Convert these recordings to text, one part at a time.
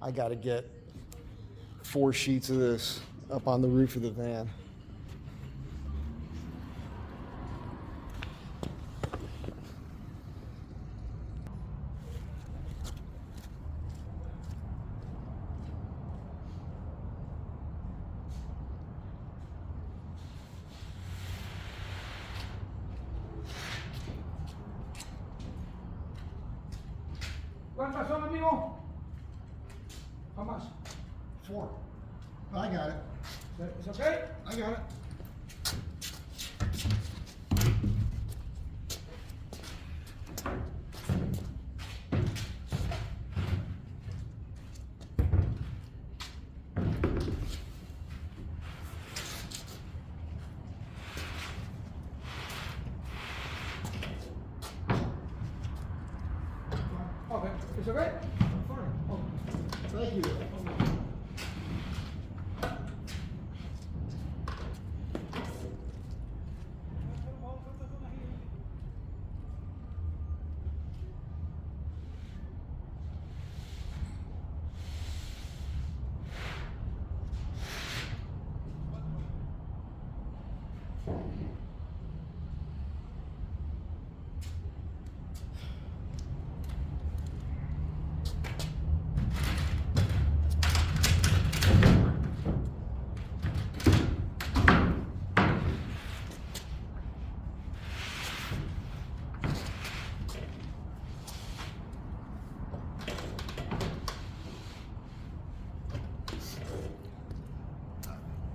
I got to get 4 sheets of this up on the roof of the van. ¿Cuántas son, amigo? How much? 4. I got it. It's okay? I got it. Okay. It's okay? Thank you.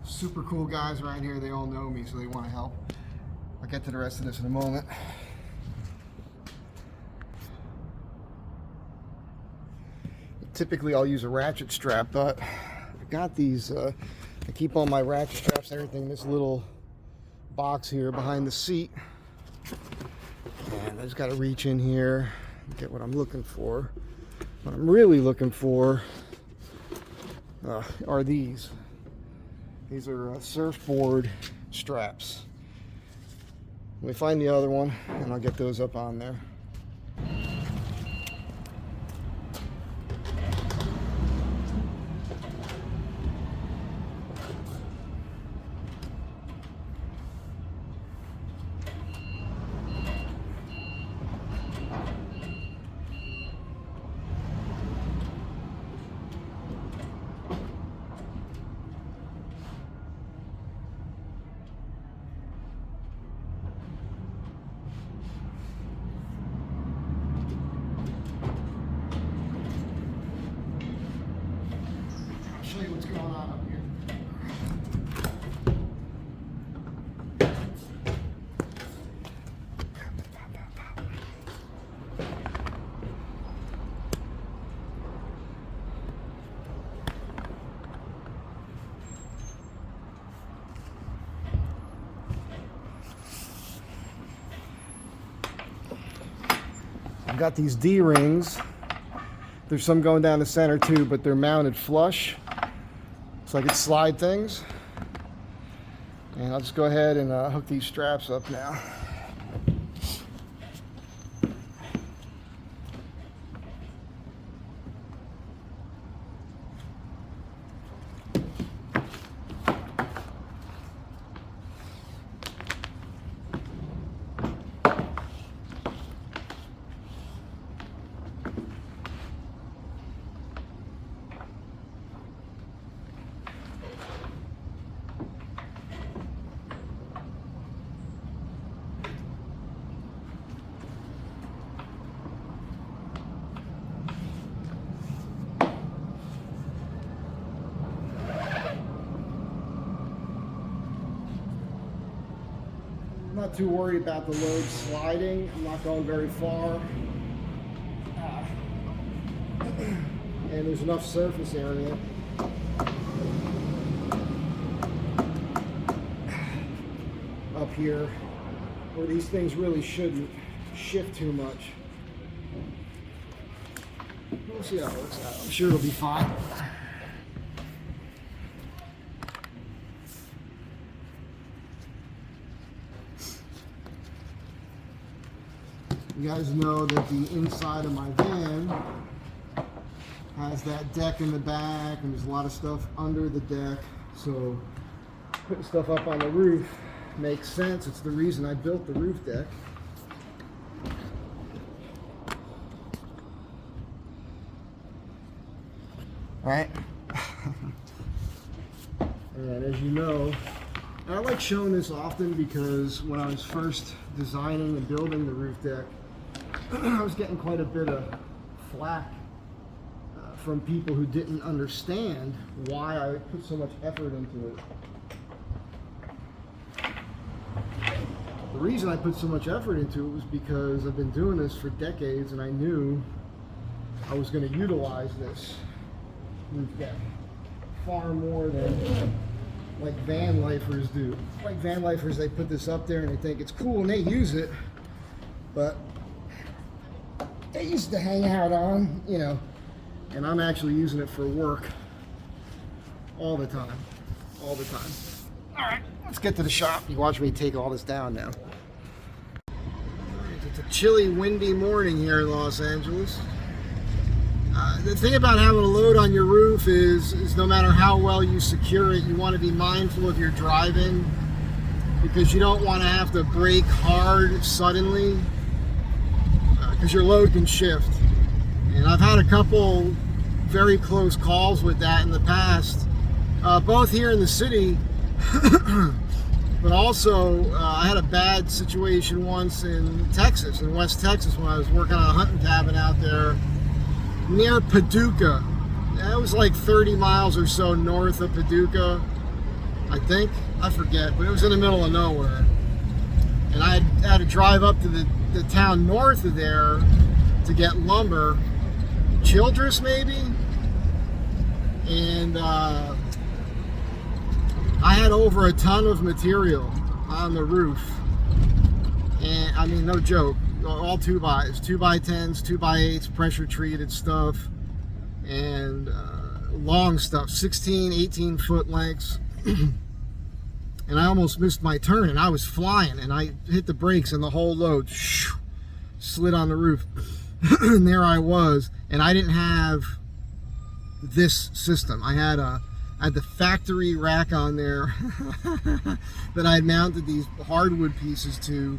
Super cool guys right here. They all know me, so they want to help. I'll get to the rest of this in a moment. Typically I'll use a ratchet strap, but I got these, I keep all my ratchet straps and everything in this little box here behind the seat. And I just got to reach in here and get what I'm looking for. What I'm really looking for are these. These are surfboard straps. Let me find the other one and I'll get those up on there. Show you what's going on up here. I've got these D-rings. There's some going down the center too, but they're mounted flush, so I can slide things. And I'll just go ahead and hook these straps up now. I'm not too worried about the load sliding. I'm not going very far. And there's enough surface area. Up here where these things really shouldn't shift too much. We'll see how it works out. I'm sure it'll be fine. You guys know that the inside of my van has that deck in the back, and there's a lot of stuff under the deck. So putting stuff up on the roof makes sense. It's the reason I built the roof deck. Right? And as you know, and I like showing this often because when I was first designing and building the roof deck, I was getting quite a bit of flack from people who didn't understand why I put so much effort into it. The reason I put so much effort into it was because I've been doing this for decades, and I knew I was going to utilize this roof deck far more than like van lifers do. Like van lifers, they put this up there and they think it's cool and they use it, but they used to hang out on, you know, and I'm actually using it for work all the time. All the time. All right, let's get to the shop. You watch me take all this down now. It's a chilly, windy morning here in Los Angeles. The thing about having a load on your roof is no matter how well you secure it, you want to be mindful of your driving, because you don't want to have to brake hard suddenly, because your load can shift. And I've had a couple very close calls with that in the past, both here in the city, but also I had a bad situation once in Texas, in West Texas, when I was working on a hunting cabin out there near Paducah. That was like 30 miles or so north of Paducah, I think. I forget, but it was in the middle of nowhere. And I had to drive up to the town north of there to get lumber, Childress maybe, and I had over a ton of material on the roof, and I mean, no joke, all 2x10s, 2x8s, pressure treated stuff, and long stuff, 16, 18 foot lengths. And I almost missed my turn, and I was flying, and I hit the brakes, and the whole load slid on the roof. And there I was, and I didn't have this system. I had the factory rack on there that I had mounted these hardwood pieces to,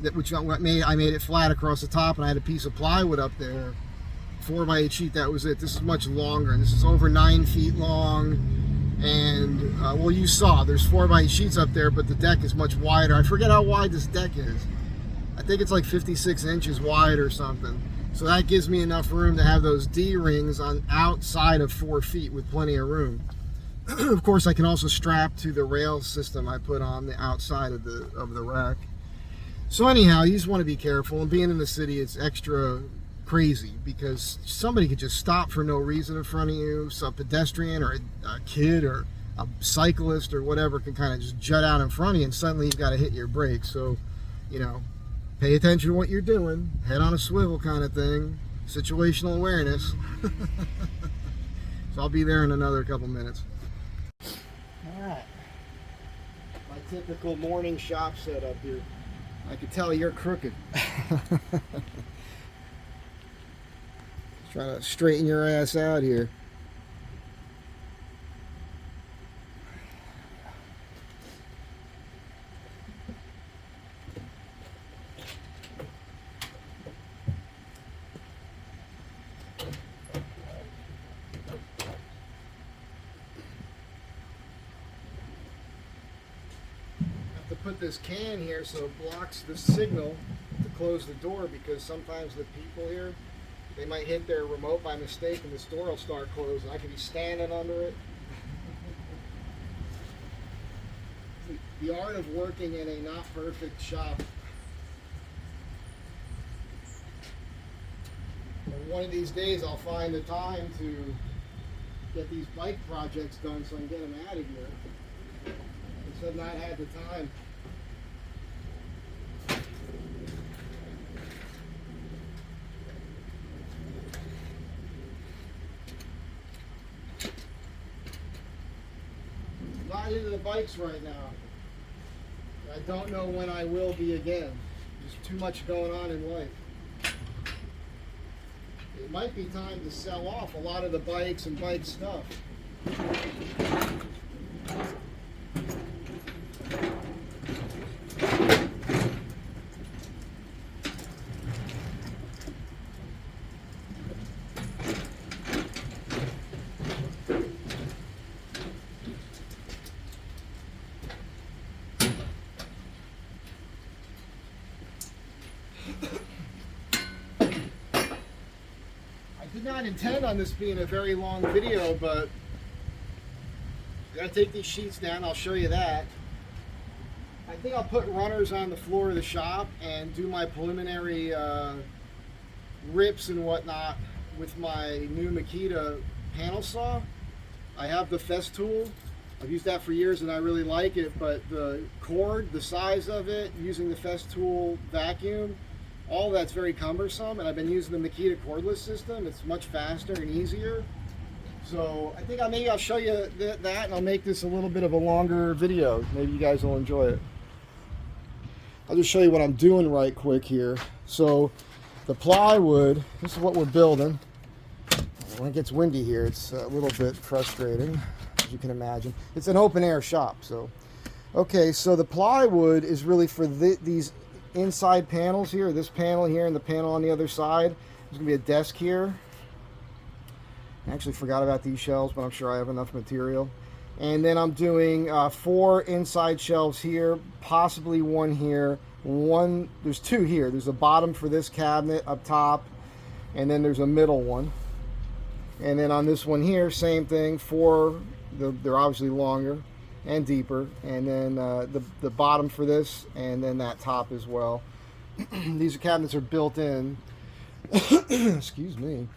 I made it flat across the top, and I had a piece of plywood up there, 4x8 sheet. That was it. This is much longer, and this is over 9 feet long. And well, you saw there's 4x8 sheets up there, but the deck is much wider. I forget how wide this deck is. I think it's like 56 inches wide or something. So that gives me enough room to have those D-rings on outside of 4 feet with plenty of room. Of course, I can also strap to the rail system I put on the outside of the rack. So anyhow, you just want to be careful. And being in the city, it's extra crazy because somebody could just stop for no reason in front of you. So a pedestrian or a kid or a cyclist or whatever can kind of just jut out in front of you, and suddenly you've got to hit your brakes. So, you know, pay attention to what you're doing, head on a swivel kind of thing, situational awareness. So I'll be there in another couple minutes. All right, my typical morning shop setup here. I can tell you're crooked. Trying to straighten your ass out here. Put this can here so it blocks the signal to close the door, because sometimes the people here, they might hit their remote by mistake and this door will start closing. I could be standing under it. The art of working in a not perfect shop. And one of these days I'll find the time to get these bike projects done so I can get them out of here. Instead of not had the time. Not into the bikes right now. I don't know when I will be again. There's too much going on in life. it might be time to sell off a lot of the bikes and bike stuff. I did not intend on this being a very long video, but I gotta take these sheets down. I'll show you that. I think I'll put runners on the floor of the shop and do my preliminary rips and whatnot with my new Makita panel saw. I have the Fest tool. I've used that for years and I really like it, but the cord, the size of it, using the Fest tool vacuum, all that's very cumbersome, and I've been using the Makita cordless system. It's much faster and easier. So I think maybe I'll show you that, and I'll make this a little bit of a longer video. Maybe you guys will enjoy it. I'll just show you what I'm doing right quick here. So the plywood, this is what we're building. When it gets windy here, it's a little bit frustrating, as you can imagine. It's an open air shop, so. Okay, so the plywood is really for these inside panels here, this panel here and the panel on the other side. There's gonna be a desk here. I actually forgot about these shelves, but I'm sure I have enough material. And then I'm doing 4 inside shelves here, possibly one here. There's 2 here. There's a bottom for this cabinet up top, and then there's a middle one. And then on this one here, same thing, 4, they're obviously longer and deeper, and then the bottom for this, and then that top as well. These cabinets are built in. Excuse me.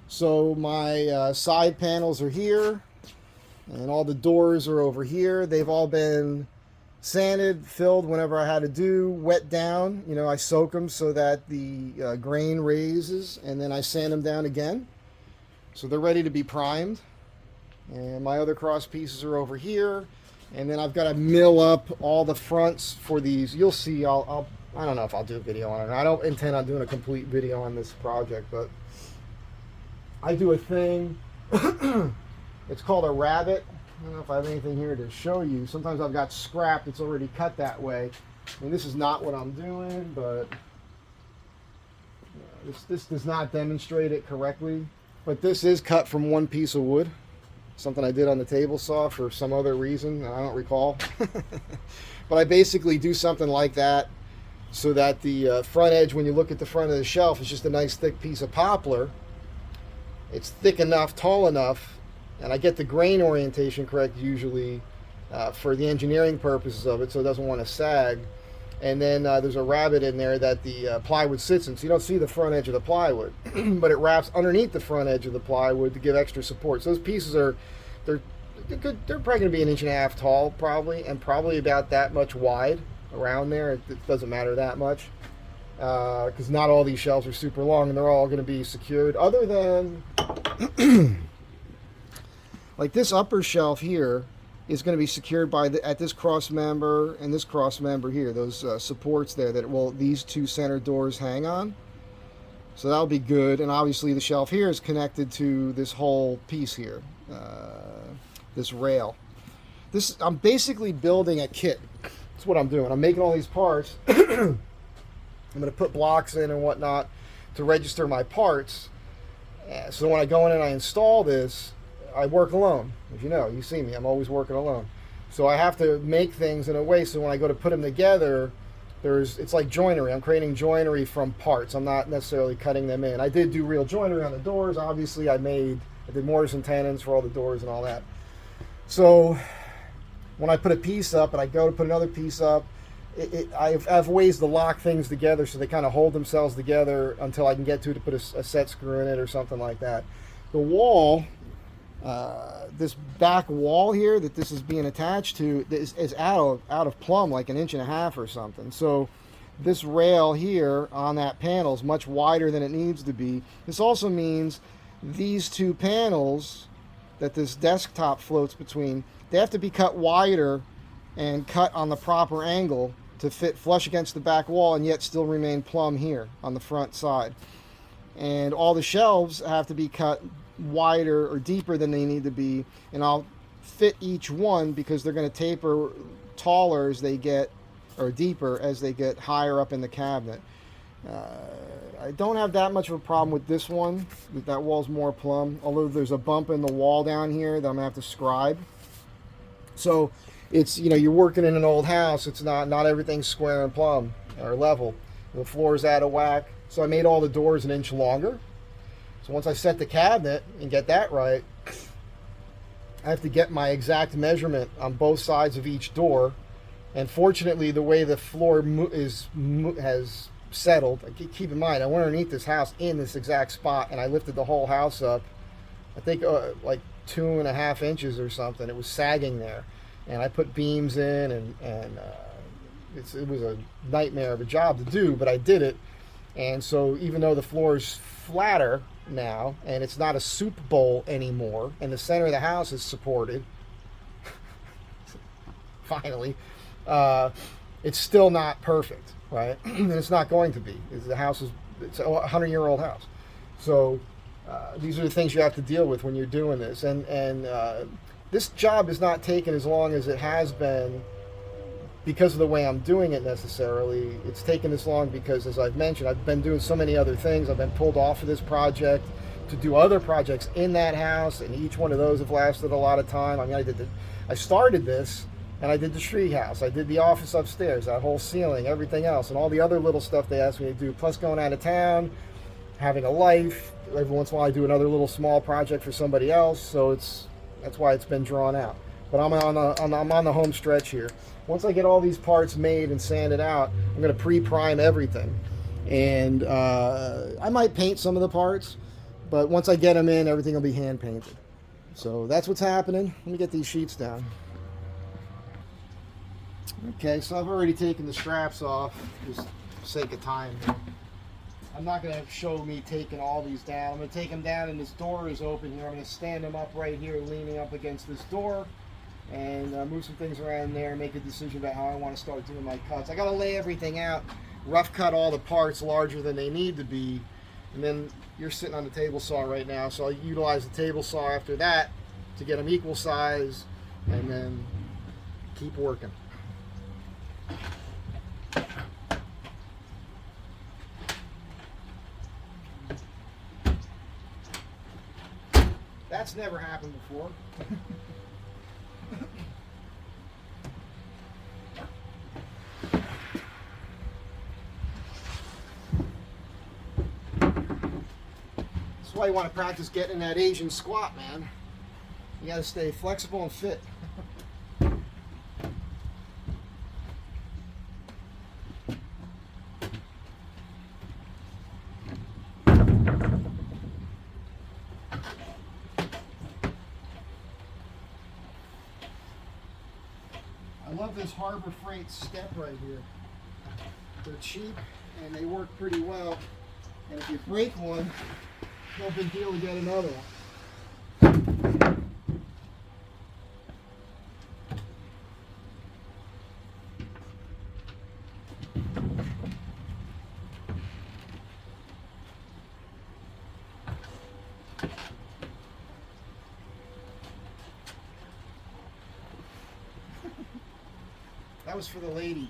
So my side panels are here, and all the doors are over here. They've all been sanded, filled whenever I had to do, wet down. You know, I soak them so that the grain raises, and then I sand them down again. So they're ready to be primed. And my other cross pieces are over here. And then I've got to mill up all the fronts for these. You'll see, I don't know if I'll do a video on it. I don't intend on doing a complete video on this project, but I do a thing. It's called a rabbet. I don't know if I have anything here to show you. Sometimes I've got scrap that's already cut that way. I mean, this is not what I'm doing, but this does not demonstrate it correctly. But this is cut from one piece of wood. Something I did on the table saw for some other reason, I don't recall. But I basically do something like that so that the front edge, when you look at the front of the shelf, is just a nice thick piece of poplar. It's thick enough, tall enough, and I get the grain orientation correct usually for the engineering purposes of it, so it doesn't want to sag. And then there's a rabbet in there that the plywood sits in, so you don't see the front edge of the plywood, but it wraps underneath the front edge of the plywood to give extra support. So those pieces are, they're probably going to be 1.5 inches tall, probably, and probably about that much wide around there. It doesn't matter that much, because not all these shelves are super long, and they're all going to be secured, other than like this upper shelf here is going to be secured by at this cross member and this cross member here, those supports there that these 2 center doors hang on. So that'll be good. And obviously the shelf here is connected to this whole piece here, this rail. I'm basically building a kit. That's what I'm doing. I'm making all these parts. I'm going to put blocks in and whatnot to register my parts. So when I go in and I install this, I work alone. As you know, you see me, I'm always working alone. So I have to make things in a way so when I go to put them together, it's like joinery. I'm creating joinery from parts. I'm not necessarily cutting them in. I did do real joinery on the doors. Obviously, I did mortise and tenons for all the doors and all that. So when I put a piece up and I go to put another piece up, I have ways to lock things together so they kind of hold themselves together until I can get to put a set screw in it or something like that. The wall, this back wall here that this is being attached to is out of plumb, like 1.5 inches or something. So this rail here on that panel is much wider than it needs to be. This also means these 2 panels that this desktop floats between, they have to be cut wider and cut on the proper angle to fit flush against the back wall and yet still remain plumb here on the front side. and all the shelves have to be cut wider or deeper than they need to be, and I'll fit each one because they're going to taper taller as they get, or deeper as they get higher up in the cabinet. I don't have that much of a problem with this one. That wall's more plumb, although there's a bump in the wall down here that I'm gonna have to scribe. So it's, you know, you're working in an old house, it's not everything's square and plumb or level. The floor's out of whack. So I made all the doors an inch longer. So once I set the cabinet and get that right, I have to get my exact measurement on both sides of each door. And fortunately, the way the floor has settled, keep in mind, I went underneath this house in this exact spot, and I lifted the whole house up, I think like 2.5 inches or something. It was sagging there, and I put beams in, and it was a nightmare of a job to do, but I did it. And so even though the floor is flatter now, and it's not a soup bowl anymore, and the center of the house is supported, finally, it's still not perfect, right? And it's not going to be. The house it's a 100-year-old house. So these are the things you have to deal with when you're doing this. And this job is not taking as long as it has been because of the way I'm doing it necessarily. It's taken this long because, as I've mentioned, I've been doing so many other things. I've been pulled off of this project to do other projects in that house, and each one of those have lasted a lot of time. I mean, I started this, and I did the tree house. I did the office upstairs, that whole ceiling, everything else, and all the other little stuff they asked me to do, plus going out of town, having a life. Every once in a while I do another little small project for somebody else, so that's why it's been drawn out. But I'm on the home stretch here. Once I get all these parts made and sanded out, I'm going to pre-prime everything. And I might paint some of the parts, but once I get them in, everything will be hand painted. So that's what's happening. Let me get these sheets down. Okay, so I've already taken the straps off, just for sake of time here. I'm not going to show me taking all these down. I'm going to take them down, and this door is open here. I'm going to stand them up right here, leaning up against this door, and move some things around there, make a decision about how I want to start doing my cuts. I got to lay everything out, rough cut all the parts larger than they need to be, and then you're sitting on the table saw right now, so I'll utilize the table saw after that to get them equal size, and then keep working. That's never happened before. That's why you want to practice getting in that Asian squat, man. You got to stay flexible and fit. I love this Harbor Freight step right here. They're cheap and they work pretty well. And if you break one, no big deal to get another one. That was for the ladies.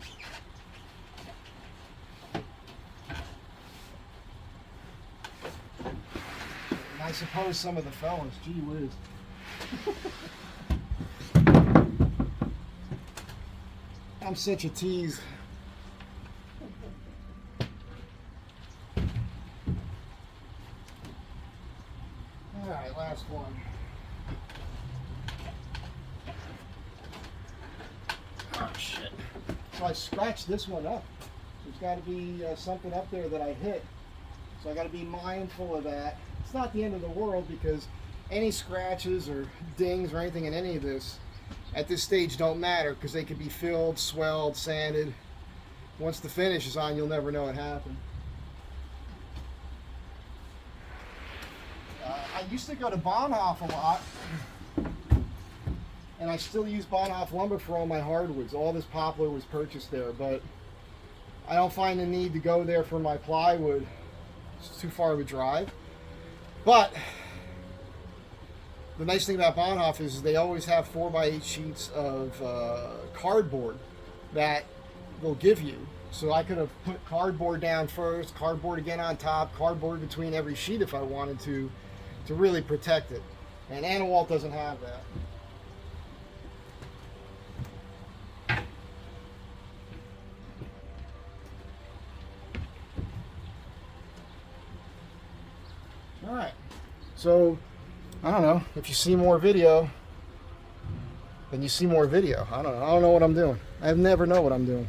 And I suppose some of the fellas, gee whiz. I'm such a tease. All right, last one. Oh shit. So I scratched this one up. There's got to be something up there that I hit. So I got to be mindful of that. It's not the end of the world because any scratches or dings or anything in any of this at this stage don't matter because they could be filled, swelled, sanded. Once the finish is on, you'll never know it happened. I used to go to Bonhoff a lot. And I still use Bonhoff lumber for all my hardwoods. All this poplar was purchased there, but I don't find the need to go there for my plywood It's too far of a drive. But the nice thing about Bonhoff is they always have 4x8 sheets of cardboard that they'll give you. So I could have put cardboard down first, cardboard again on top, cardboard between every sheet if I wanted to really protect it. And Anawalt doesn't have that. All right, so I don't know if you see more video, then you see more video. I don't know what I'm doing. I never know what I'm doing.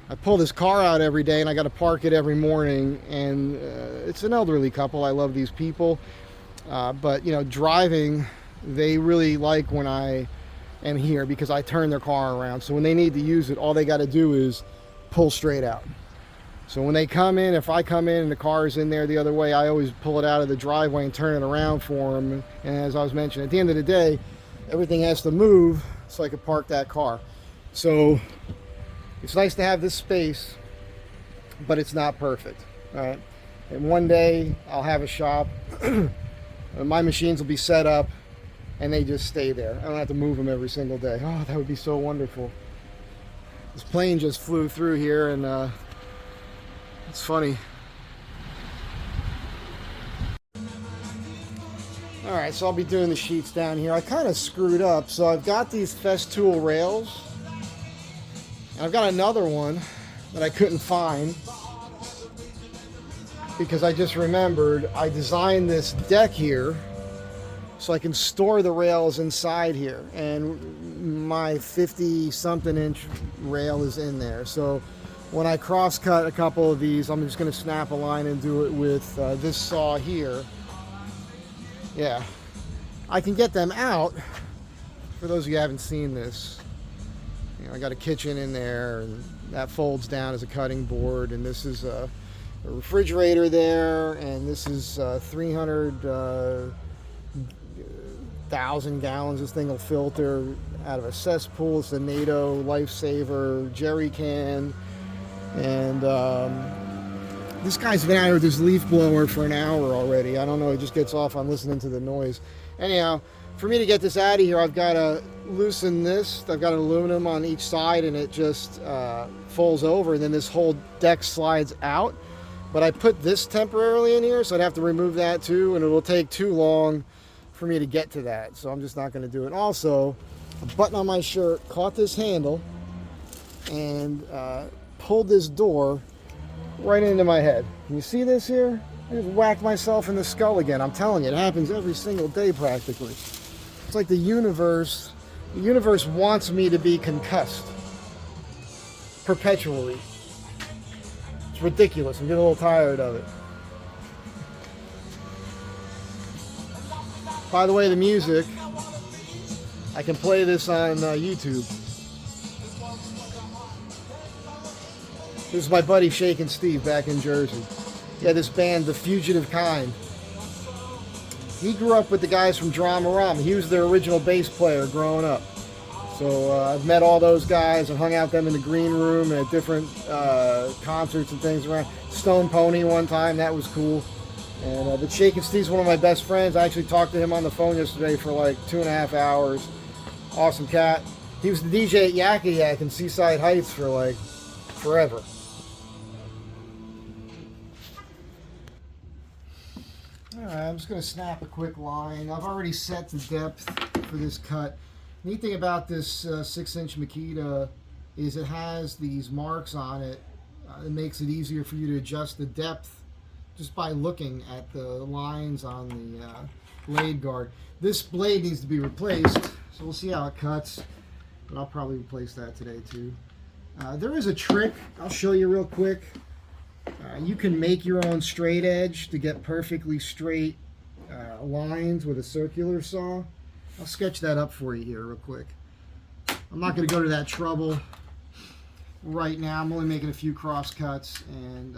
I pull this car out every day and I got to park it every morning, and it's an elderly couple. I love these people, but you know, driving, they really like when I am here because I turn their car around. So when they need to use it, all they got to do is pull straight out. So when they come in, if I come in and the car is in there the other way, I always pull it out of the driveway and turn it around for them. And as I was mentioning, at the end of the day, everything has to move so I can park that car. So it's nice to have this space, but it's not perfect. All right. And one day I'll have a shop. My machines will be set up and they just stay there. I don't have to move them every single day. Oh, that would be so wonderful. This plane just flew through here, and it's funny. All right, so I'll be doing the sheets down here. I kind of screwed up. So I've got these Festool rails, and I've got another one that I couldn't find because I just remembered I designed this deck here so I can store the rails inside here, and my 50-something inch rail is in there. So when I cross cut a couple of these, I'm just going to snap a line and do it with this saw here. Yeah, I can get them out. For those of you who haven't seen this, you know, I got a kitchen in there, and that folds down as a cutting board, and this is a refrigerator there, and this is 300,000 gallons this thing will filter out of a cesspool. It's a NATO lifesaver jerry can. And this guy's been out here with his leaf blower for an hour already. I don't know, he just gets off on listening to the noise. Anyhow, for me to get this out of here, I've got to loosen this. I've got aluminum on each side, and it just folds over, and then this whole deck slides out. But I put this temporarily in here, so I'd have to remove that too, and it will take too long for me to get to that. So I'm just not going to do it. Also, a button on my shirt caught this handle and pulled this door right into my head. Can you see this here? I just whacked myself in the skull again. I'm telling you, it happens every single day practically. It's like the universe wants me to be concussed perpetually. It's ridiculous. I'm getting a little tired of it. By the way, the music, I can play this on YouTube. This is my buddy Shakin' Steve back in Jersey. Yeah, this band, The Fugitive Kind. He grew up with the guys from Dramarama. He was their original bass player growing up. So I've met all those guys and hung out with them in the green room and at different concerts and things around. Stone Pony one time, that was cool. And but Shakin' Steve's one of my best friends. I actually talked to him on the phone yesterday for like 2.5 hours. Awesome cat. He was the DJ at Yakka Yak in Seaside Heights for like forever. Alright, I'm just going to snap a quick line. I've already set the depth for this cut. Neat thing about this 6-inch Makita is it has these marks on it. It makes it easier for you to adjust the depth just by looking at the lines on the blade guard. This blade needs to be replaced, so we'll see how it cuts, but I'll probably replace that today too. There is a trick I'll show you real quick. You can make your own straight edge to get perfectly straight lines with a circular saw. I'll sketch that up for you here real quick. I'm not going to go to that trouble right now. I'm only making a few cross cuts, and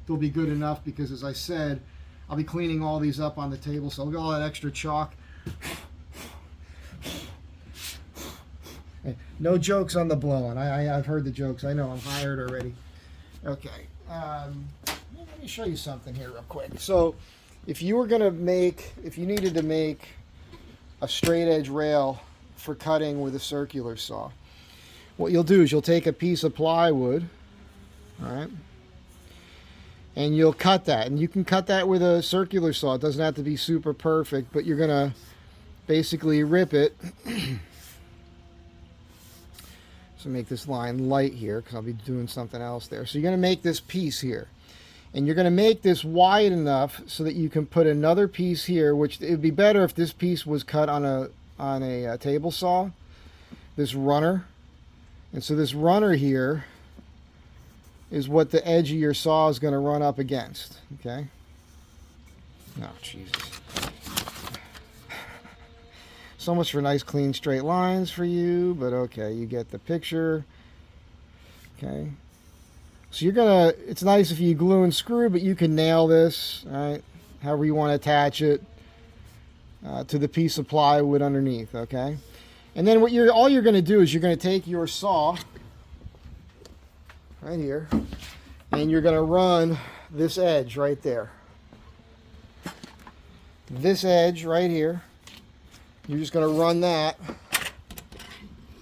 they'll be good enough because, as I said, I'll be cleaning all these up on the table, so I'll get all that extra chalk. No jokes on the blowing. I've heard the jokes. I know, I'm hired already. Okay. Let me show you something here real quick. So, if you needed to make a straight edge rail for cutting with a circular saw, what you'll do is you'll take a piece of plywood, all right, and you'll cut that. And you can cut that with a circular saw. It doesn't have to be super perfect, but you're going to basically rip it. So make this line light here because I'll be doing something else there. So you're going to make this piece here. And you're going to make this wide enough so that you can put another piece here, which it would be better if this piece was cut on a table saw, this runner. And so this runner here is what the edge of your saw is going to run up against, okay? Oh, Jesus. So much for nice, clean, straight lines for you, but okay, you get the picture. Okay. So it's nice if you glue and screw, but you can nail this, right? However you want to attach it to the piece of plywood underneath, okay? And then all you're going to do is you're going to take your saw right here, and you're going to run this edge right there. This edge right here. You're just going to run that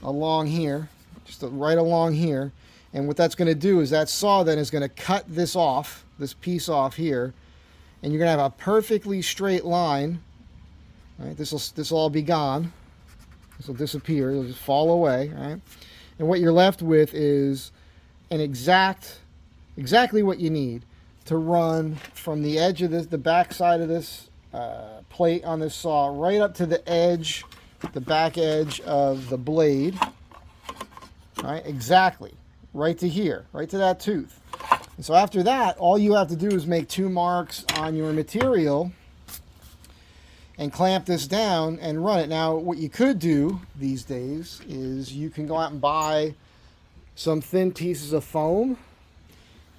along here, just right along here. And what that's going to do is that saw then is going to cut this off, this piece off here, and you're going to have a perfectly straight line. Right? This will all be gone. This will disappear. It'll just fall away. Right? And what you're left with is exactly what you need to run from the edge of the back side of this plate on this saw right up to the edge, the back edge of the blade. Right? Exactly. Right to here, right to that tooth. And so after that, all you have to do is make 2 marks on your material and clamp this down and run it. Now, what you could do these days is you can go out and buy some thin pieces of foam.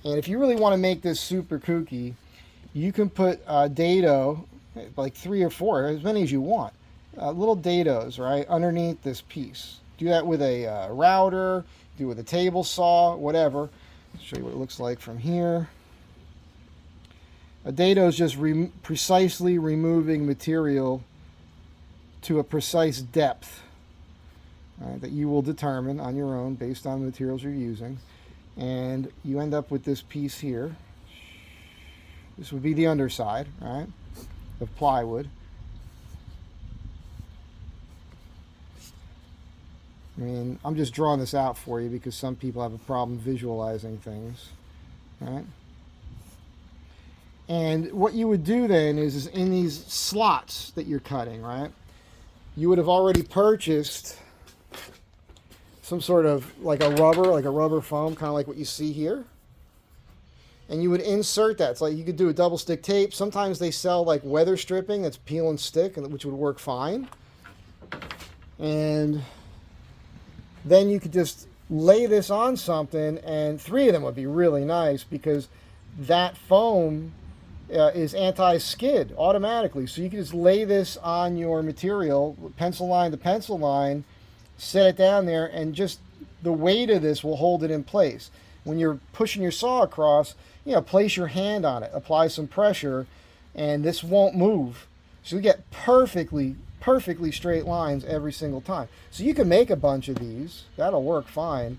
And if you really want to make this super kooky, you can put dado, like 3 or 4, as many as you want, little dados, right, underneath this piece. Do that with a router, do it with a table saw, whatever. I'll show you what it looks like from here. A dado is just precisely removing material to a precise depth, right, that you will determine on your own based on the materials you're using. And you end up with this piece here. This would be the underside, right, of plywood. I mean, I'm just drawing this out for you because some people have a problem visualizing things, right? And what you would do then is in these slots that you're cutting, right, you would have already purchased some sort of like a rubber foam, kind of like what you see here. And you would insert that. It's like you could do a double stick tape. Sometimes they sell like weather stripping that's peel and stick, which would work fine. And then you could just lay this on something, and 3 of them would be really nice because that foam is anti-skid automatically. So you can just lay this on your material, pencil line to pencil line, set it down there, and just the weight of this will hold it in place. When you're pushing your saw across, place your hand on it, apply some pressure, and this won't move. So you get perfectly straight lines every single time. So you can make a bunch of these. That'll work fine.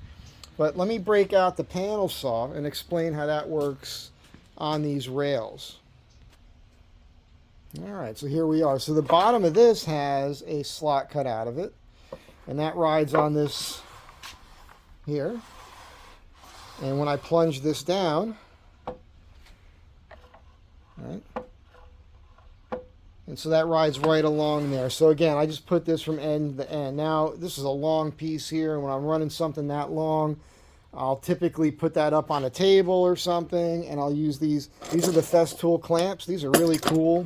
But let me break out the panel saw and explain how that works on these rails. All right, so here we are. So the bottom of this has a slot cut out of it, and that rides on this here. And when I plunge this down, right, and so that rides right along there. So again, I just put this from end to end. Now, this is a long piece here, and when I'm running something that long, I'll typically put that up on a table or something, and I'll use these. These are the Festool clamps. These are really cool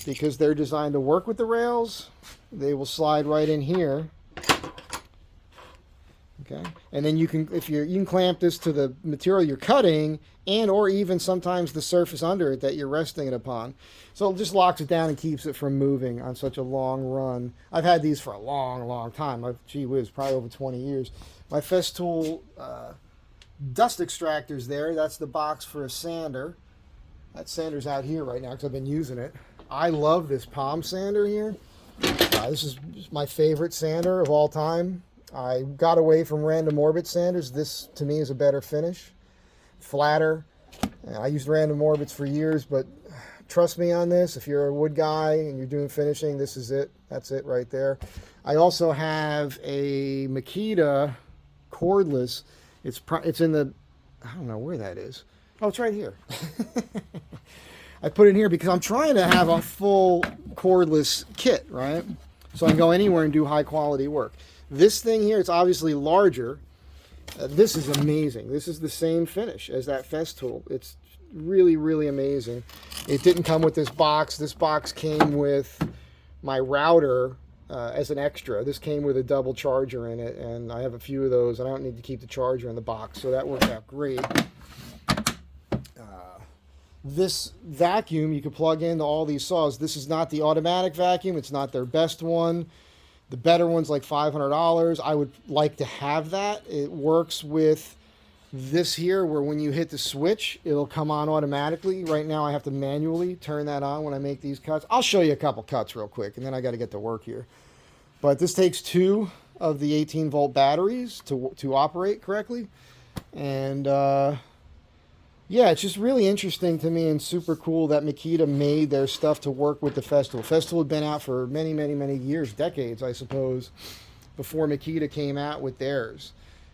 because they're designed to work with the rails. They will slide right in here. Okay, and then you can clamp this to the material you're cutting, and or even sometimes the surface under it that you're resting it upon. So it just locks it down and keeps it from moving on such a long run. I've had these for a long time. Gee whiz, probably over 20 years. My Festool dust extractors there. That's the box for a sander. That sander's out here right now because I've been using it. I love this palm sander here. This is my favorite sander of all time. I got away from random orbit sanders. This, to me, is a better finish. Flatter. I used random orbits for years, but trust me on this. If you're a wood guy and you're doing finishing, this is it. That's it right there. I also have a Makita cordless. It's in the, I don't know where that is. Oh, it's right here. I put it in here because I'm trying to have a full cordless kit, right? So I can go anywhere and do high quality work. This thing here, it's obviously larger. This is amazing. This is the same finish as that Festool. It's really, really amazing. It didn't come with this box. This box came with my router as an extra. This came with a double charger in it, and I have a few of those. I don't need to keep the charger in the box, so that worked out great. This vacuum you can plug into all these saws. This is not the automatic vacuum. It's not their best one. The better one's like $500. I would like to have that. It works with this here where when you hit the switch, it'll come on automatically. Right now I have to manually turn that on when I make these cuts. I'll show you a couple cuts real quick, and then I got to get to work here. But this takes 2 of the 18-volt batteries to operate correctly. And yeah, it's just really interesting to me and super cool that Makita made their stuff to work with the Festool. Festool had been out for many, many, many years, decades, I suppose, before Makita came out with theirs.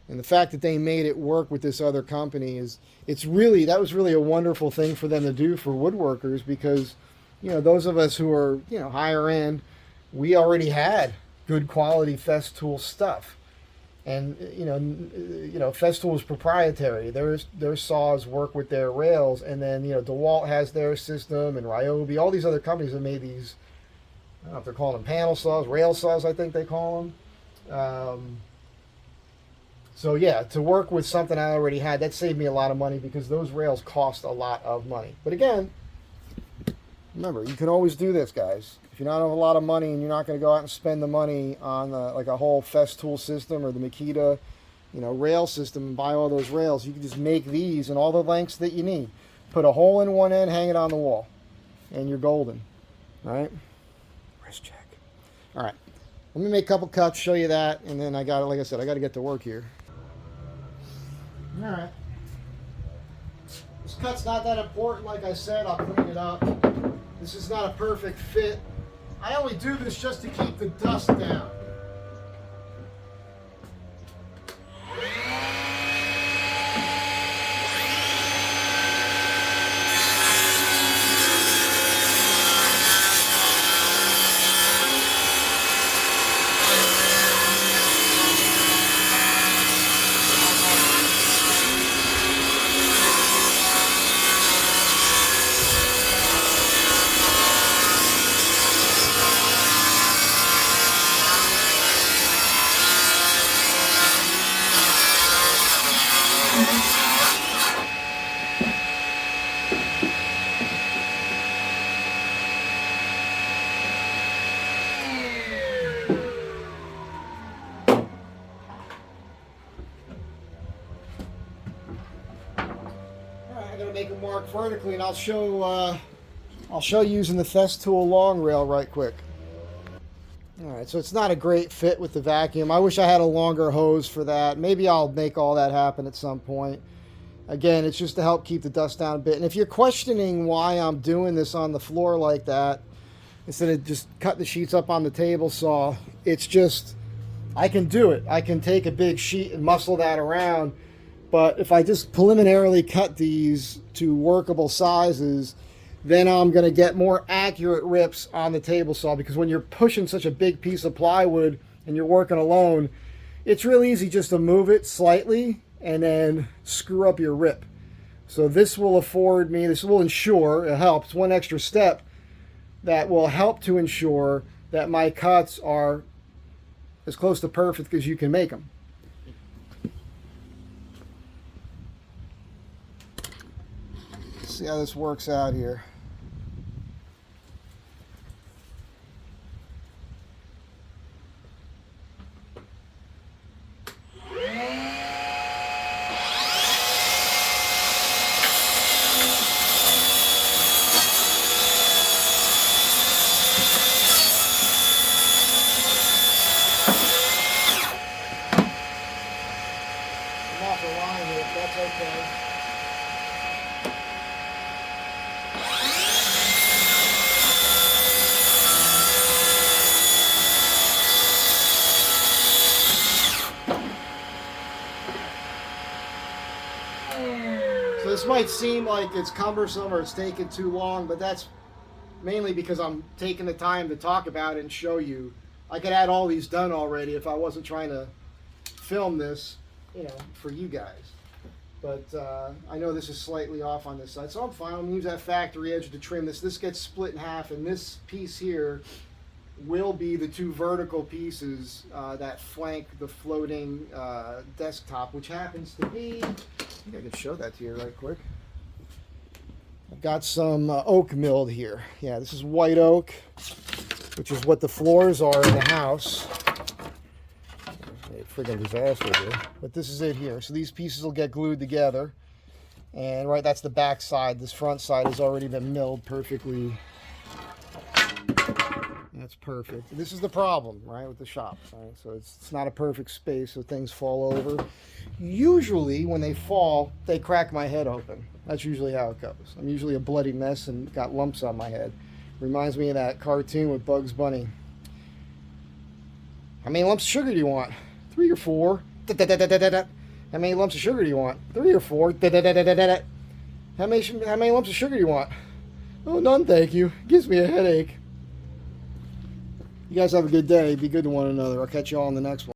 And the fact that they made it work with this other company that was really a wonderful thing for them to do for woodworkers, because, those of us who are, higher end, we already had good quality Festool stuff. And Festool is proprietary. Their saws work with their rails, and then DeWalt has their system, and Ryobi, all these other companies have made these. I don't know if they're calling them panel saws, rail saws, I think they call them. So yeah, to work with something I already had, that saved me a lot of money, because those rails cost a lot of money. But again, remember, you can always do this, guys. If you don't have a lot of money and you're not going to go out and spend the money on like a whole Festool system or the Makita, rail system and buy all those rails, you can just make these in all the lengths that you need. Put a hole in one end, hang it on the wall, and you're golden. All right? Wrist check. All right. Let me make a couple cuts, show you that, and then like I said, I got to get to work here. All right. This cut's not that important. Like I said, I'll clean it up. This is not a perfect fit. I only do this just to keep the dust down. Make a mark vertically, and I'll show using the Festool long rail right quick. All right, so it's not a great fit with the vacuum. I wish I had a longer hose for that. Maybe I'll make all that happen at some point. Again, it's just to help keep the dust down a bit. And if you're questioning why I'm doing this on the floor like that, instead of just cutting the sheets up on the table saw, it's just, I can do it. I can take a big sheet and muscle that around. But if I just preliminarily cut these to workable sizes, then I'm going to get more accurate rips on the table saw, because when you're pushing such a big piece of plywood and you're working alone, it's real easy just to move it slightly and then screw up your rip. So this will ensure, it helps, one extra step that will help to ensure that my cuts are as close to perfect as you can make them. See how this works out here. might seem like it's cumbersome or it's taking too long, but that's mainly because I'm taking the time to talk about it and show you. I could add all these done already if I wasn't trying to film this, you know, for you guys. But I know this is slightly off on this side, so I'm fine. I'm gonna use that factory edge to trim this. This gets split in half, and this piece here will be the two vertical pieces that flank the floating desktop, which happens to be, I think I can show that to you right quick. I've got some oak milled here. Yeah, this is white oak, which is what the floors are in the house. A friggin' disaster here. But this is it here. So these pieces will get glued together. And right, that's the back side. This front side has already been milled perfectly. That's perfect. This is the problem, right, with the shop. Right? So it's not a perfect space, so things fall over. Usually, when they fall, they crack my head open. That's usually how it goes. I'm usually a bloody mess and got lumps on my head. Reminds me of that cartoon with Bugs Bunny. How many lumps of sugar do you want? 3 or 4? How many lumps of sugar do you want? 3 or 4? How many lumps of sugar do you want? Oh, none, thank you. Gives me a headache. You guys have a good day. Be good to one another. I'll catch you all on the next one.